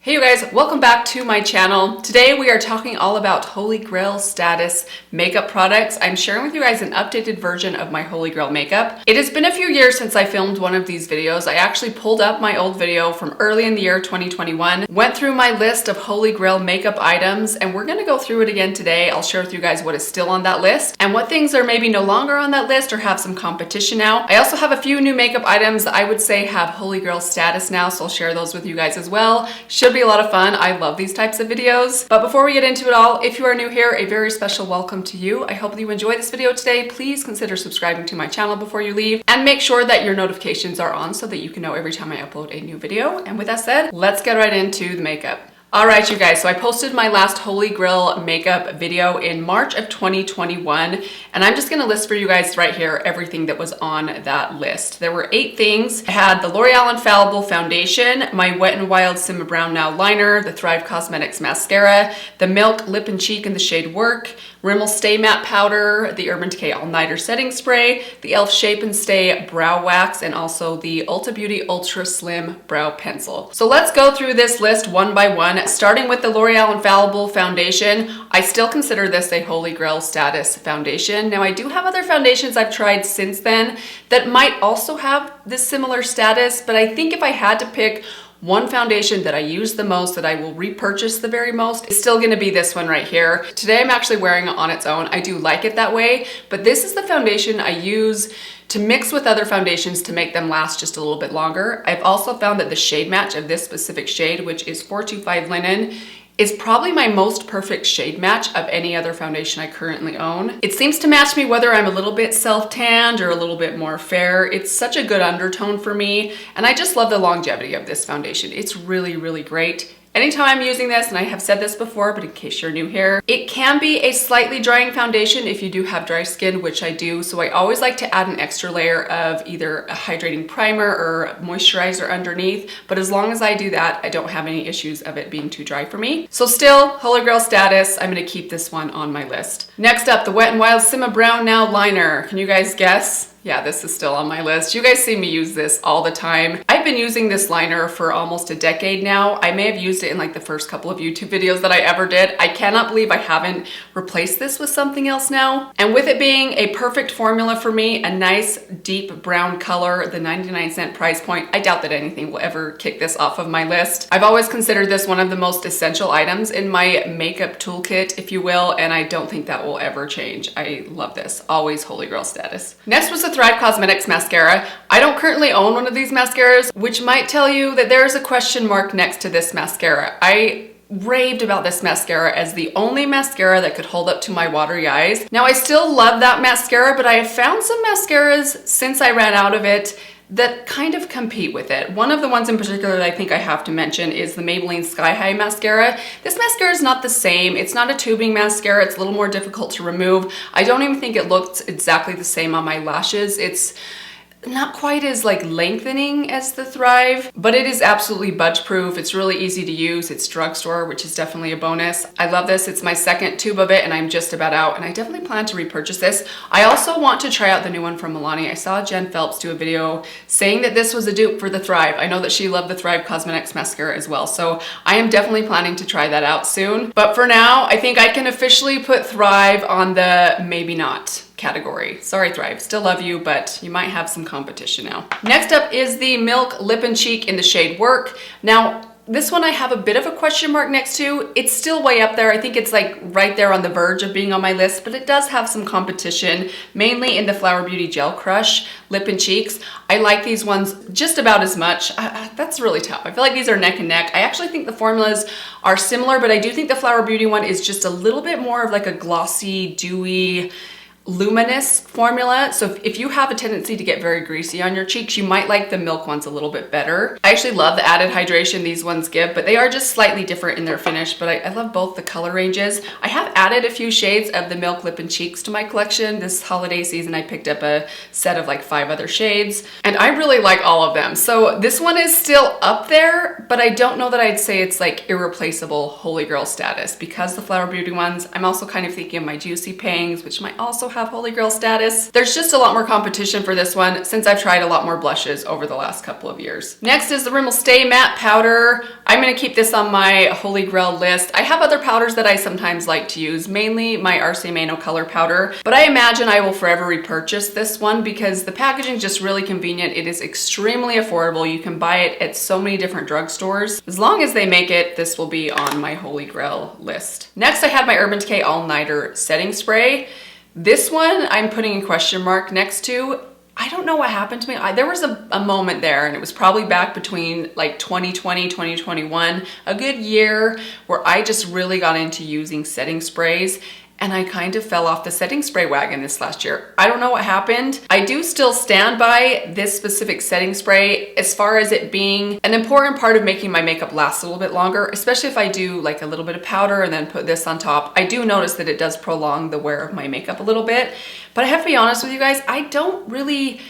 Hey you guys, welcome back to my channel. Today we are talking all about Holy Grail status makeup products. I'm sharing with you guys an updated version of my Holy Grail makeup. It has been a few years since I filmed one of these videos. I actually pulled up my old video from early in the year 2021, went through my list of Holy Grail makeup items, and we're gonna go through it again today. I'll share with you guys what is still on that list and what things are maybe no longer on that list or have some competition now. I also have a few new makeup items that I would say have Holy Grail status now, so I'll share those with you guys as well. Should be a lot of fun. I love these types of videos. But before we get into it all, if you are new here, a very special welcome to you. I hope that you enjoy this video today. Please consider subscribing to my channel before you leave and make sure that your notifications are on so that you can know every time I upload a new video. And with that said, let's get right into the makeup. Alright you guys, so I posted my last Holy Grail makeup video in March of 2021, and I'm just going to list for you guys right here everything that was on that list. There were 8 things. I had the L'Oreal Infallible Foundation, my Wet n Wild Simmer Brown Now Liner, the Thrive Cosmetics Mascara, the Milk Lip and Cheek in the shade Work, Rimmel Stay Matte Powder, the Urban Decay All Nighter Setting Spray, the e.l.f. Shape and Stay Brow Wax, and also the Ulta Beauty Ultra Slim Brow Pencil. So let's go through this list one by one, starting with the L'Oreal Infallible Foundation. I still consider this a Holy Grail status foundation. Now I do have other foundations I've tried since then that might also have this similar status, but I think if I had to pick one foundation that I use the most, that I will repurchase the very most, is still gonna be this one right here. Today I'm actually wearing it on its own. I do like it that way, but this is the foundation I use to mix with other foundations to make them last just a little bit longer. I've also found that the shade match of this specific shade, which is 425 Linen, is probably my most perfect shade match of any other foundation I currently own. It seems to match me whether I'm a little bit self-tanned or a little bit more fair. It's such a good undertone for me, and I just love the longevity of this foundation. It's really, really great. Anytime I'm using this, and I have said this before, but in case you're new here, it can be a slightly drying foundation if you do have dry skin, which I do. So I always like to add an extra layer of either a hydrating primer or moisturizer underneath. But as long as I do that, I don't have any issues of it being too dry for me. So still, Holy Grail status, I'm gonna keep this one on my list. Next up, the Wet n Wild Simmer Brown Now Liner. Can you guys guess? Yeah, this is still on my list. You guys see me use this all the time. I've been using this liner for almost a decade now. I may have used it in like the first couple of YouTube videos that I ever did. I cannot believe I haven't replaced this with something else now. And with it being a perfect formula for me, a nice deep brown color, the 99-cent price point, I doubt that anything will ever kick this off of my list. I've always considered this one of the most essential items in my makeup toolkit, if you will, and I don't think that will ever change. I love this. Always Holy Grail status. Next was the Thrive Cosmetics Mascara. I don't currently own one of these mascaras, which might tell you that there is a question mark next to this mascara. I raved about this mascara as the only mascara that could hold up to my watery eyes. Now I still love that mascara, but I have found some mascaras since I ran out of it that kind of compete with it. One of the ones in particular that I think I have to mention is the Maybelline Sky High mascara. This mascara is not the same. It's not a tubing mascara. It's a little more difficult to remove. I don't even think it looks exactly the same on my lashes. It's not quite as like lengthening as the Thrive, but it is absolutely budge proof. It's really easy to use. It's drugstore, which is definitely a bonus. I love this. It's my second tube of it and I'm just about out, and I definitely plan to repurchase this. I also want to try out the new one from Milani. I saw Jen Phelps do a video saying that this was a dupe for the Thrive. I know that she loved the Thrive Cosmetics mascara as well, so I am definitely planning to try that out soon. But for now, I think I can officially put Thrive on the maybe not category. Sorry Thrive, still love you, but you might have some competition now. Next up is the Milk Lip and Cheek in the shade Work. Now, this one I have a bit of a question mark next to. It's still way up there. I think it's like right there on the verge of being on my list, but it does have some competition, mainly in the Flower Beauty Gel Crush Lip and Cheeks. I like these ones just about as much. That's really tough. I feel like these are neck and neck. I actually think the formulas are similar, but I do think the Flower Beauty one is just a little bit more of like a glossy, dewy, luminous formula. So if you have a tendency to get very greasy on your cheeks, you might like the Milk ones a little bit better. I actually love the added hydration these ones give, but they are just slightly different in their finish, but I love both the color ranges. I have added a few shades of the Milk Lip and Cheeks to my collection. This holiday season, I picked up a set of like 5 other shades, and I really like all of them. So this one is still up there, but I don't know that I'd say it's like irreplaceable Holy Grail status because the Flower Beauty ones. I'm also kind of thinking of my Juicy Pangs, which might also have Holy Grail status. There's just a lot more competition for this one since I've tried a lot more blushes over the last couple of years. Next is the Rimmel Stay Matte Powder. I'm gonna keep this on my Holy Grail list. I have other powders that I sometimes like to use, mainly my RC Mano color powder, but I imagine I will forever repurchase this one because the packaging is just really convenient. It is extremely affordable. You can buy it at so many different drugstores. As long as they make it, this will be on my Holy Grail list. Next, I have my Urban Decay All Nighter Setting Spray. This one I'm putting a question mark next to. I don't know what happened to me. There was a moment there, and it was probably back between like 2020, 2021, a good year where I just really got into using setting sprays, and I kind of fell off the setting spray wagon this last year. I don't know what happened. I do still stand by this specific setting spray as far as it being an important part of making my makeup last a little bit longer, especially if I do like a little bit of powder and then put this on top. I do notice that it does prolong the wear of my makeup a little bit, but I have to be honest with you guys, I don't really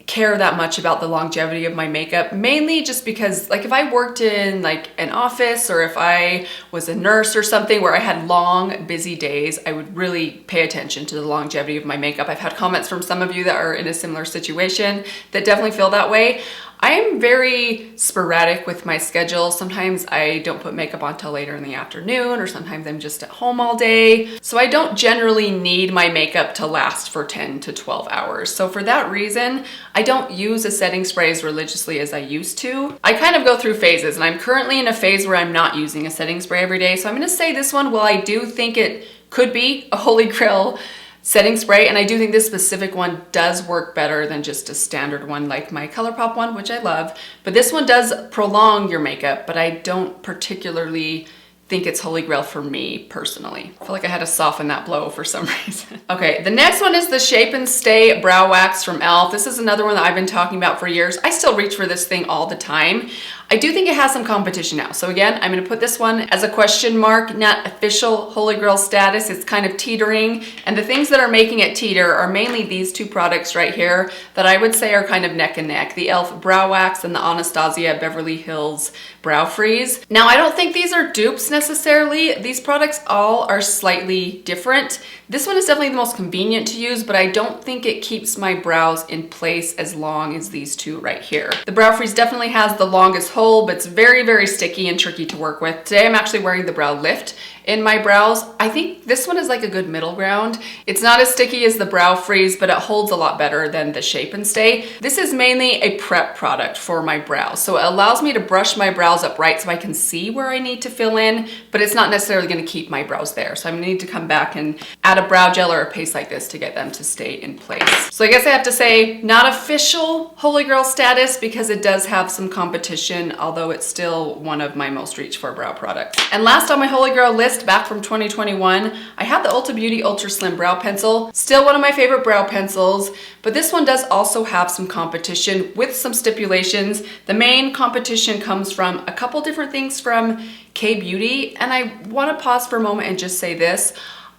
care that much about the longevity of my makeup, mainly just because like if I worked in like an office or if I was a nurse or something where I had long busy days, I would really pay attention to the longevity of my makeup. I've had comments from some of you that are in a similar situation that definitely feel that way. I am very sporadic with my schedule. Sometimes I don't put makeup on till later in the afternoon, or sometimes I'm just at home all day. So I don't generally need my makeup to last for 10 to 12 hours. So for that reason, I don't use a setting spray as religiously as I used to. I kind of go through phases, and I'm currently in a phase where I'm not using a setting spray every day. So I'm gonna say this one, while I do think it could be a Holy Grail setting spray, and I do think this specific one does work better than just a standard one like my ColourPop one, which I love. But this one does prolong your makeup, but I don't particularly think it's Holy Grail for me personally. I feel like I had to soften that blow for some reason. Okay, the next one is the Shape and Stay Brow Wax from e.l.f. This is another one that I've been talking about for years. I still reach for this thing all the time. I do think it has some competition now. So again, I'm gonna put this one as a question mark, not official Holy Grail status. It's kind of teetering. And the things that are making it teeter are mainly these two products right here that I would say are kind of neck and neck. The e.l.f. Brow Wax and the Anastasia Beverly Hills Brow Freeze. Now, I don't think these are dupes necessarily. These products all are slightly different. This one is definitely the most convenient to use, but I don't think it keeps my brows in place as long as these two right here. The Brow Freeze definitely has the longest hold, but it's very, very sticky and tricky to work with. Today, I'm actually wearing the Brow Lift in my brows. I think this one is like a good middle ground. It's not as sticky as the Brow Freeze, but it holds a lot better than the Shape and Stay. This is mainly a prep product for my brows. So it allows me to brush my brows upright so I can see where I need to fill in, but it's not necessarily gonna keep my brows there. So I'm gonna need to come back and add a brow gel or a paste like this to get them to stay in place. So I guess I have to say, not official Holy Grail status because it does have some competition, although it's still one of my most reached for brow products. And last on my Holy Grail list, back from 2021, I have the Ulta Beauty Ultra Slim Brow Pencil. Still one of my favorite brow pencils, but this one does also have some competition with some stipulations. The main competition comes from a couple different things from K-Beauty, and I want to pause for a moment and just say this.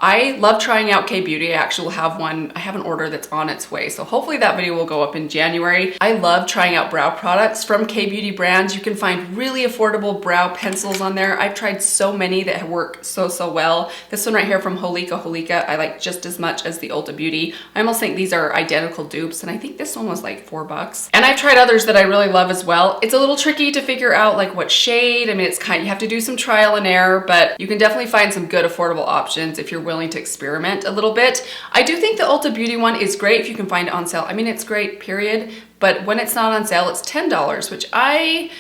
I love trying out K-Beauty. I actually will have one, I have an order that's on its way. So hopefully that video will go up in January. I love trying out brow products from K-Beauty brands. You can find really affordable brow pencils on there. I've tried so many that work so well. This one right here from Holika I like just as much as the Ulta Beauty. I almost think these are identical dupes, and I think this one was like $4. And I've tried others that I really love as well. It's a little tricky to figure out like what shade. I mean, it's kind of, you have to do some trial and error, but you can definitely find some good affordable options if you're willing to experiment a little bit. I do think the Ulta Beauty one is great if you can find it on sale. I mean, it's great, period. But when it's not on sale, it's $10, which I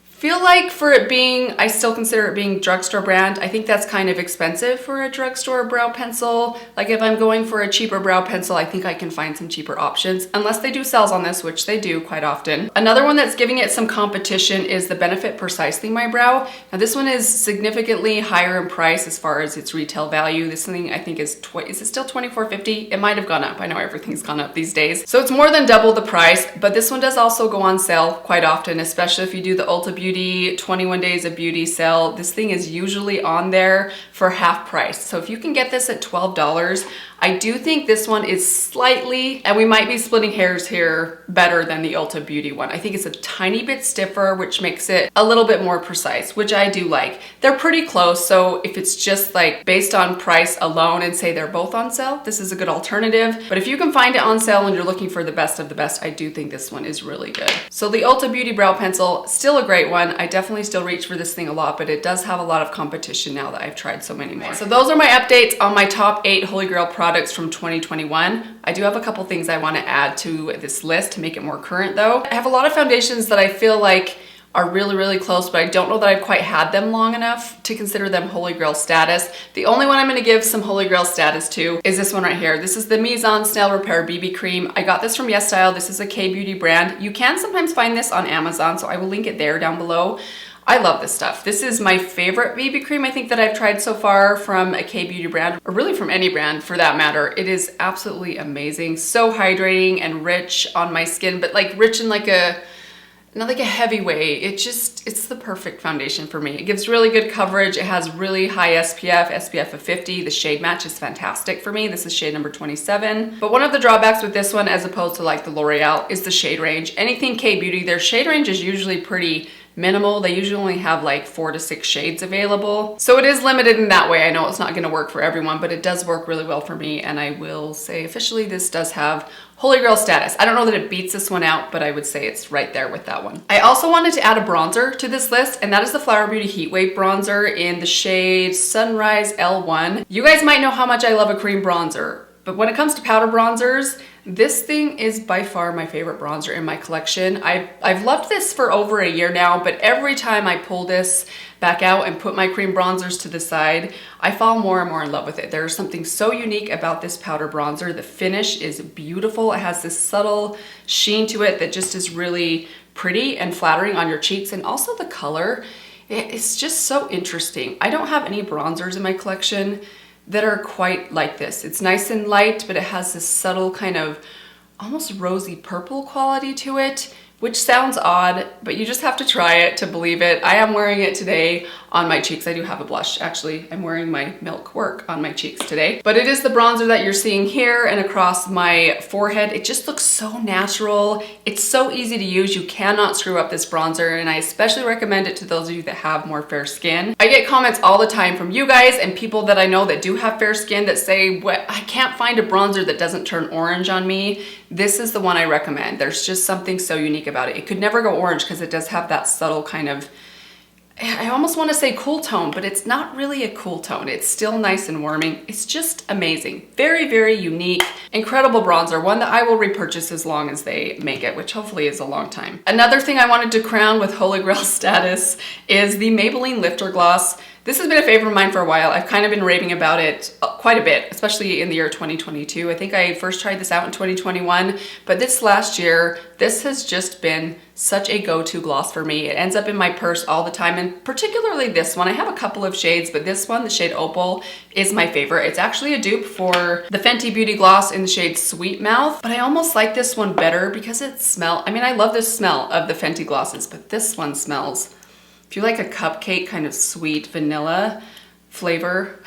feel like for it being, I still consider it being drugstore brand. I think that's kind of expensive for a drugstore brow pencil. Like if I'm going for a cheaper brow pencil, I think I can find some cheaper options, unless they do sales on this, which they do quite often. Another one that's giving it some competition is the Benefit Precisely My Brow. Now this one is significantly higher in price as far as its retail value. This thing I think is it still $24.50? It might have gone up. I know everything's gone up these days. So it's more than double the price, but this one does also go on sale quite often, especially if you do the Ulta Beauty 21 Days of Beauty sale. This thing is usually on there for half price. So if you can get this at $12, I do think this one is slightly, and we might be splitting hairs here, better than the Ulta Beauty one. I think it's a tiny bit stiffer, which makes it a little bit more precise, which I do like. They're pretty close, so if it's just like based on price alone and say they're both on sale, this is a good alternative. But if you can find it on sale and you're looking for the best of the best, I do think this one is really good. So the Ulta Beauty Brow Pencil, still a great one. I definitely still reach for this thing a lot, but it does have a lot of competition now that I've tried so many more. So those are my updates on my top 8 Holy Grail products from 2021. I do have a couple things I want to add to this list to make it more current though. I have a lot of foundations that I feel like are really, really close, but I don't know that I've quite had them long enough to consider them Holy Grail status. The only one I'm gonna give some Holy Grail status to is this one right here. This is the Mise-en Snail Repair BB Cream. I got this from YesStyle. This is a K-Beauty brand. You can sometimes find this on Amazon, so I will link it there down below. I love this stuff. This is my favorite BB cream I think that I've tried so far from a K-Beauty brand, or really from any brand for that matter. It is absolutely amazing. So hydrating and rich on my skin, but like rich in like a, not like a heavy way. It's the perfect foundation for me. It gives really good coverage. It has really high SPF of 50. The shade match is fantastic for me. This is shade number 27. But one of the drawbacks with this one, as opposed to like the L'Oreal, is the shade range. Anything K-Beauty, their shade range is usually pretty minimal. They usually only have like 4 to 6 shades available. So it is limited in that way. I know it's not gonna work for everyone, but it does work really well for me. And I will say officially this does have Holy Grail status. I don't know that it beats this one out, but I would say it's right there with that one. I also wanted to add a bronzer to this list, and that is the Flower Beauty Heat Wave bronzer in the shade Sunrise L1. You guys might know how much I love a cream bronzer, but when it comes to powder bronzers, this thing is by far my favorite bronzer in my collection. I've loved this for over a year now, but every time I pull this back out and put my cream bronzers to the side, I fall more and more in love with it. There's something so unique about this powder bronzer. The finish is beautiful. It has this subtle sheen to it that just is really pretty and flattering on your cheeks, and also the color. It's just so interesting. I don't have any bronzers in my collection that are quite like this. It's nice and light, but it has this subtle kind of almost rosy purple quality to it, which sounds odd, but you just have to try it to believe it. I am wearing it today on my cheeks. I do have a blush. Actually, I'm wearing my Milk Work on my cheeks today. But it is the bronzer that you're seeing here and across my forehead. It just looks so natural. It's so easy to use. You cannot screw up this bronzer, and I especially recommend it to those of you that have more fair skin. I get comments all the time from you guys and people that I know that do have fair skin that say, "What? I can't find a bronzer that doesn't turn orange on me." This is the one I recommend. There's just something so unique about it. It could never go orange because it does have that subtle kind of, I almost want to say cool tone, but it's not really a cool tone. It's still nice and warming. It's just amazing. Very, very unique, incredible bronzer. One that I will repurchase as long as they make it, which hopefully is a long time. Another thing I wanted to crown with Holy Grail status is the Maybelline Lifter Gloss. This has been a favorite of mine for a while. I've kind of been raving about it quite a bit, especially in the year 2022. I think I first tried this out in 2021, but this last year, this has just been such a go-to gloss for me. It ends up in my purse all the time, and particularly this one. I have a couple of shades, but this one, the shade Opal, is my favorite. It's actually a dupe for the Fenty Beauty Gloss in the shade Sweet Mouth, but I almost like this one better because it smells, I mean, I love the smell of the Fenty glosses, but this one smells, if you like a cupcake kind of sweet vanilla flavor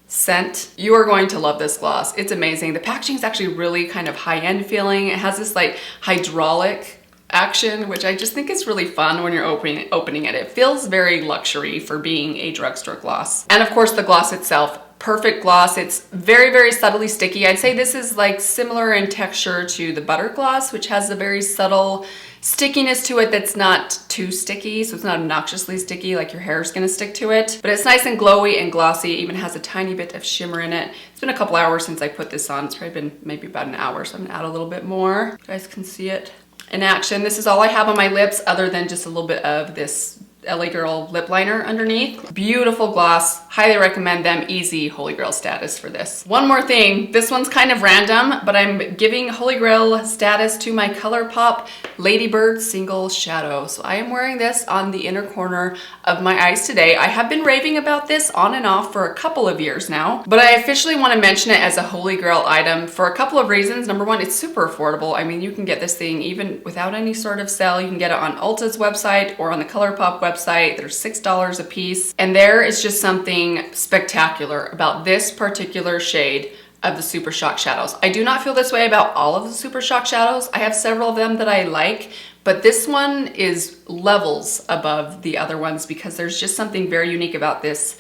scent, you are going to love this gloss. It's amazing. The packaging is actually really kind of high-end feeling. It has this like hydraulic action, which I just think is really fun when you're opening it. It feels very luxury for being a drugstore gloss. And of course the gloss itself, perfect gloss. It's very, very subtly sticky. I'd say this is like similar in texture to the Butter Gloss, which has a very subtle stickiness to it that's not too sticky, so it's not obnoxiously sticky like your hair is gonna stick to it. But it's nice and glowy and glossy. It even has a tiny bit of shimmer in it. It's been a couple hours since I put this on. It's probably been maybe about an hour, so I'm gonna add a little bit more. You guys can see it in action. This is all I have on my lips other than just a little bit of this LA Girl lip liner underneath. Beautiful gloss, highly recommend them. Easy Holy Grail status for this. One more thing, this one's kind of random, but I'm giving Holy Grail status to my ColourPop Ladybird Single Shadow. So I am wearing this on the inner corner of my eyes today. I have been raving about this on and off for a couple of years now, but I officially want to mention it as a Holy Grail item for a couple of reasons. Number one, it's super affordable. I mean, you can get this thing even without any sort of sale. You can get it on Ulta's website or on the ColourPop website. They're $6 a piece. And there is just something spectacular about this particular shade of the Super Shock shadows. I do not feel this way about all of the Super Shock shadows. I have several of them that I like, but this one is levels above the other ones because there's just something very unique about this.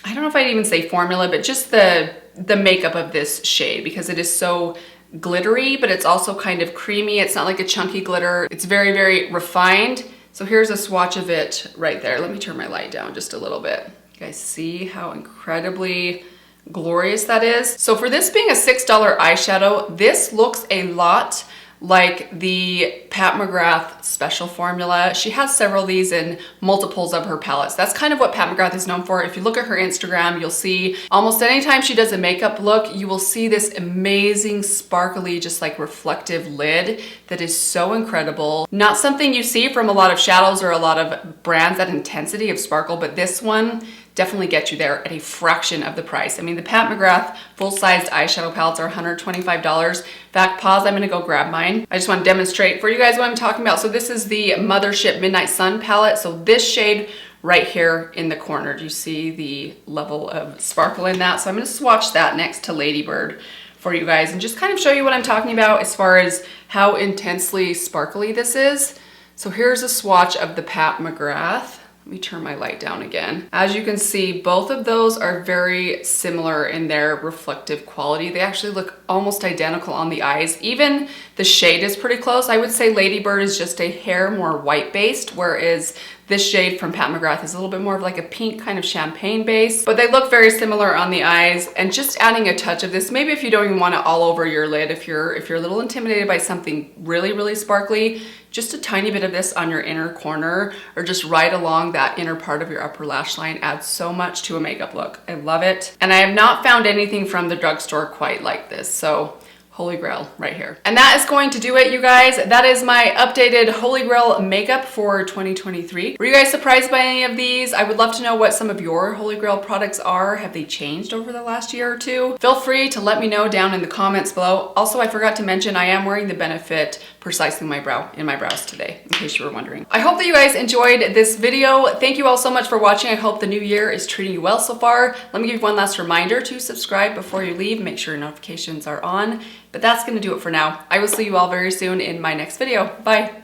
I don't know if I'd even say formula, but just the makeup of this shade, because it is so glittery, but it's also kind of creamy. It's not like a chunky glitter. It's very, very refined. So here's a swatch of it right there. Let me turn my light down just a little bit. You guys see how incredibly glorious that is? So for this being a $6 eyeshadow, this looks a lot like the Pat McGrath special formula. She has several of these in multiples of her palettes. That's kind of what Pat McGrath is known for. If you look at her Instagram, you'll see almost anytime she does a makeup look, you will see this amazing, sparkly, just like reflective lid that is so incredible. Not something you see from a lot of shadows or a lot of brands, that intensity of sparkle, but this one definitely get you there at a fraction of the price. I mean, the Pat McGrath full-sized eyeshadow palettes are $125. In fact, pause, I'm gonna go grab mine. I just wanna demonstrate for you guys what I'm talking about. So this is the Mothership Midnight Sun palette. So this shade right here in the corner, do you see the level of sparkle in that? So I'm gonna swatch that next to Ladybird for you guys and just kind of show you what I'm talking about as far as how intensely sparkly this is. So here's a swatch of the Pat McGrath. Let me turn my light down again. As you can see, both of those are very similar in their reflective quality. They actually look almost identical on the eyes. Even the shade is pretty close. I would say Ladybird is just a hair more white based, whereas this shade from Pat McGrath is a little bit more of like a pink kind of champagne base, but they look very similar on the eyes. And just adding a touch of this, maybe if you don't even want it all over your lid, if you're a little intimidated by something really, really sparkly, just a tiny bit of this on your inner corner or just right along that inner part of your upper lash line adds so much to a makeup look. I love it. And I have not found anything from the drugstore quite like this. So Holy Grail right here. And that is going to do it, you guys. That is my updated Holy Grail makeup for 2023. Were you guys surprised by any of these? I would love to know what some of your Holy Grail products are. Have they changed over the last year or two? Feel free to let me know down in the comments below. Also, I forgot to mention I am wearing the Benefit Precisely My Brow in my brows today, in case you were wondering. I hope that you guys enjoyed this video. Thank you all so much for watching. I hope the new year is treating you well so far. Let me give you one last reminder to subscribe before you leave. Make sure your notifications are on. But that's gonna do it for now. I will see you all very soon in my next video. Bye.